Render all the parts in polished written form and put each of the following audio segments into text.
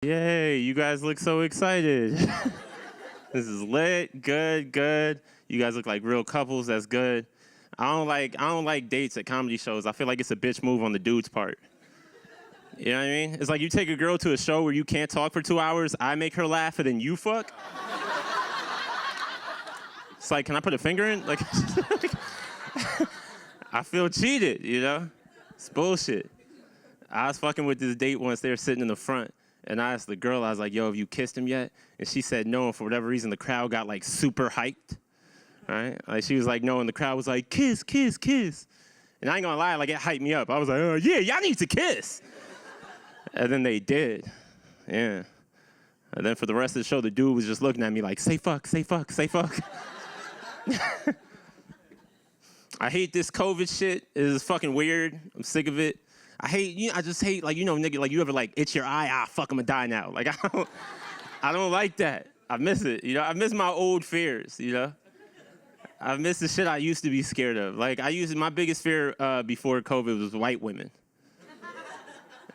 Yay, you guys look so excited. This is lit, good. You guys look like real couples, that's good. I don't like dates at comedy shows. I feel like it's a bitch move on the dude's part. You know what I mean? It's like you take a girl to a show where you can't talk for 2 hours, I make her laugh, and then you fuck. It's like, can I put a finger in? Like, I feel cheated, you know? It's bullshit. I was fucking with this date once, they were sitting in the front. And I asked the girl, I was like, yo, have you kissed him yet? And she said no, and for whatever reason, the crowd got like super hyped, right? Like she was like, no, and the crowd was like, kiss, kiss, kiss. And I ain't gonna lie, like it hyped me up. I was like, oh yeah, y'all need to kiss. And then they did, yeah. And then for the rest of the show, the dude was just looking at me like, say fuck, say fuck, say fuck. I hate this COVID shit, it is fucking weird, I'm sick of it. I just hate, like, you know, nigga, like, you ever, like, itch your eye, fuck, I'ma die now. Like, I don't like that. I miss it, you know? I miss my old fears, you know? I miss the shit I used to be scared of. Like, my biggest fear before COVID was white women.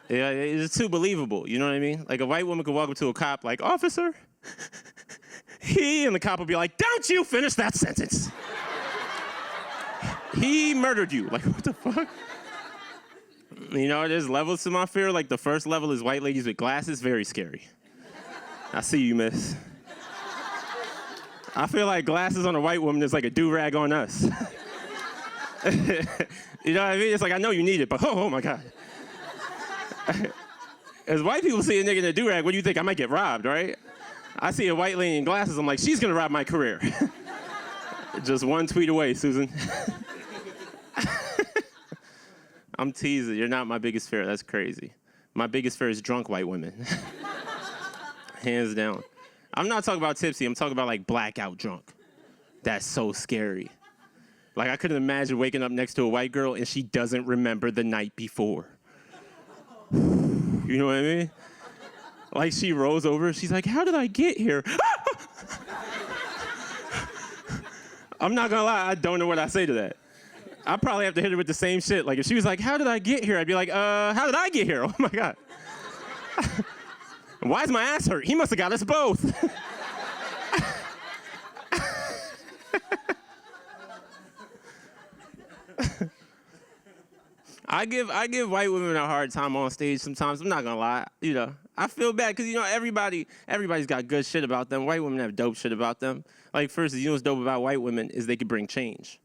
Yeah, it's too believable, you know what I mean? Like, a white woman could walk up to a cop, like, officer, and the cop would be like, don't you finish that sentence. He murdered you. Like, what the fuck? You know, there's levels to my fear. Like, the first level is white ladies with glasses. Very scary. I see you, miss. I feel like glasses on a white woman is like a do-rag on us. You know what I mean? It's like, I know you need it, but oh my God. As white people see a nigga in a do-rag, what do you think? I might get robbed, right? I see a white lady in glasses, I'm like, she's gonna rob my career. Just one tweet away, Susan. I'm teasing. You're not my biggest fear. That's crazy. My biggest fear is drunk white women. Hands down. I'm not talking about tipsy. I'm talking about, like, blackout drunk. That's so scary. Like, I couldn't imagine waking up next to a white girl and she doesn't remember the night before. You know what I mean? Like, she rolls over. She's like, how did I get here? I'm not gonna lie. I don't know what I say to that. I probably have to hit her with the same shit. Like, if she was like, how did I get here? I'd be like, how did I get here? Oh my God. Why is my ass hurt? He must have got us both. I give white women a hard time on stage sometimes. I'm not gonna lie. You know, I feel bad because, you know, everybody's got good shit about them. White women have dope shit about them. Like, first, you know what's dope about white women is they can bring change.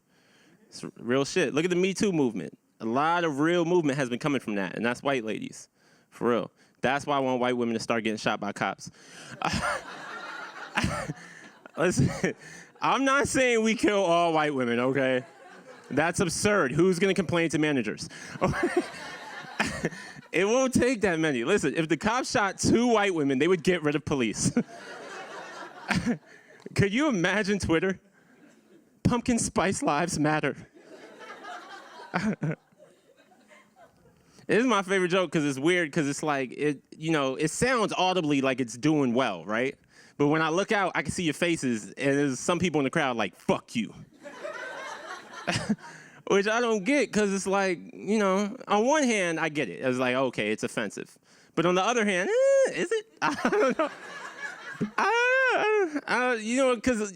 It's real shit. Look at the Me Too movement. A lot of real movement has been coming from that, and that's white ladies. For real. That's why I want white women to start getting shot by cops. Listen, I'm not saying we kill all white women, okay? That's absurd. Who's gonna complain to managers? It won't take that many. Listen, if the cops shot 2 white women, they would get rid of police. Could you imagine Twitter? Pumpkin spice lives matter. This is my favorite joke because it's weird because it's like, you know, it sounds audibly like it's doing well, right? But when I look out, I can see your faces and there's some people in the crowd like, fuck you. Which I don't get because it's like, you know, on one hand, I get it. It's like, okay, it's offensive. But on the other hand, is it? I don't know. You know, because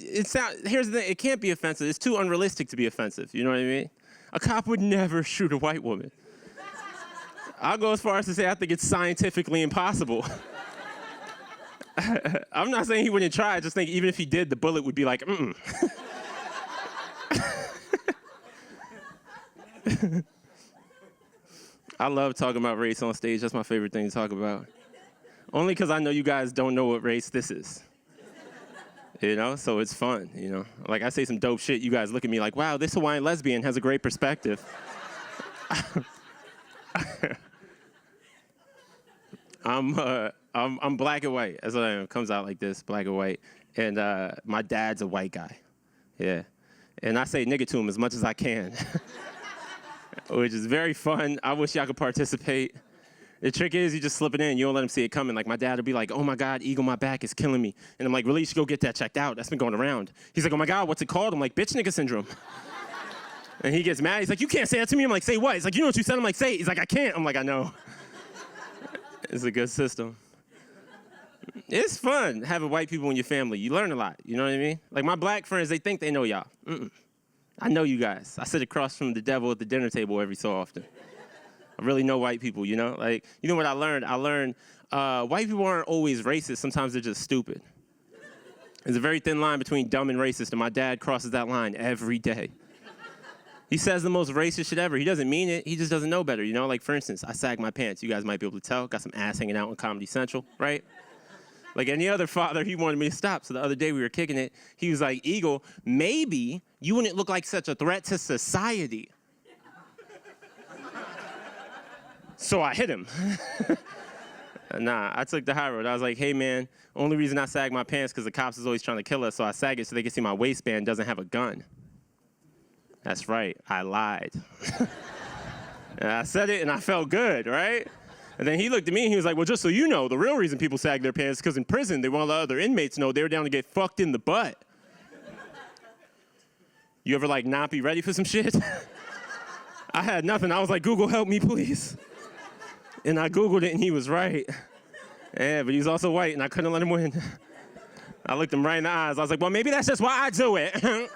here's the thing, it can't be offensive. It's too unrealistic to be offensive, you know what I mean? A cop would never shoot a white woman. I'll go as far as to say I think it's scientifically impossible. I'm not saying he wouldn't try, I just think even if he did, the bullet would be like, mm-mm. I love talking about race on stage. That's my favorite thing to talk about. Only because I know you guys don't know what race this is. You know, so it's fun, you know. Like, I say some dope shit, you guys look at me like, wow, this Hawaiian lesbian has a great perspective. I'm black and white. That's what I am. It comes out like this, black and white. And my dad's a white guy. Yeah. And I say nigga to him as much as I can. Which is very fun. I wish y'all could participate. The trick is you just slip it in. You don't let him see it coming. Like, my dad will be like, oh my God, eagle my back is killing me. And I'm like, really, you should go get that checked out. That's been going around. He's like, oh my God, what's it called? I'm like, bitch nigga syndrome. And he gets mad. He's like, you can't say that to me. I'm like, say what? He's like, you know what you said? I'm like, say it. He's like, I can't. I'm like, I know. It's a good system. It's fun having white people in your family. You learn a lot, you know what I mean? Like my black friends, they think they know y'all. I know you guys. I sit across from the devil at the dinner table every so often. I really know white people, you know? Like, you know what I learned? I learned white people aren't always racist. Sometimes they're just stupid. There's a very thin line between dumb and racist, and my dad crosses that line every day. He says the most racist shit ever. He doesn't mean it. He just doesn't know better, you know? Like, for instance, I sag my pants. You guys might be able to tell. Got some ass hanging out on Comedy Central, right? Like any other father, he wanted me to stop. So the other day we were kicking it. He was like, Eagle, maybe you wouldn't look like such a threat to society. So I hit him. Nah, I took the high road. I was like, hey, man, only reason I sag my pants because the cops is always trying to kill us, so I sag it so they can see my waistband doesn't have a gun. That's right, I lied. And I said it and I felt good, right? And then he looked at me and he was like, well, just so you know, the real reason people sag their pants is because in prison, they want to let other inmates know they were down to get fucked in the butt. You ever, like, not be ready for some shit? I had nothing. I was like, Google, help me, please. And I Googled it, and he was right. Yeah, but he was also white, and I couldn't let him win. I looked him right in the eyes. I was like, well, maybe that's just why I do it.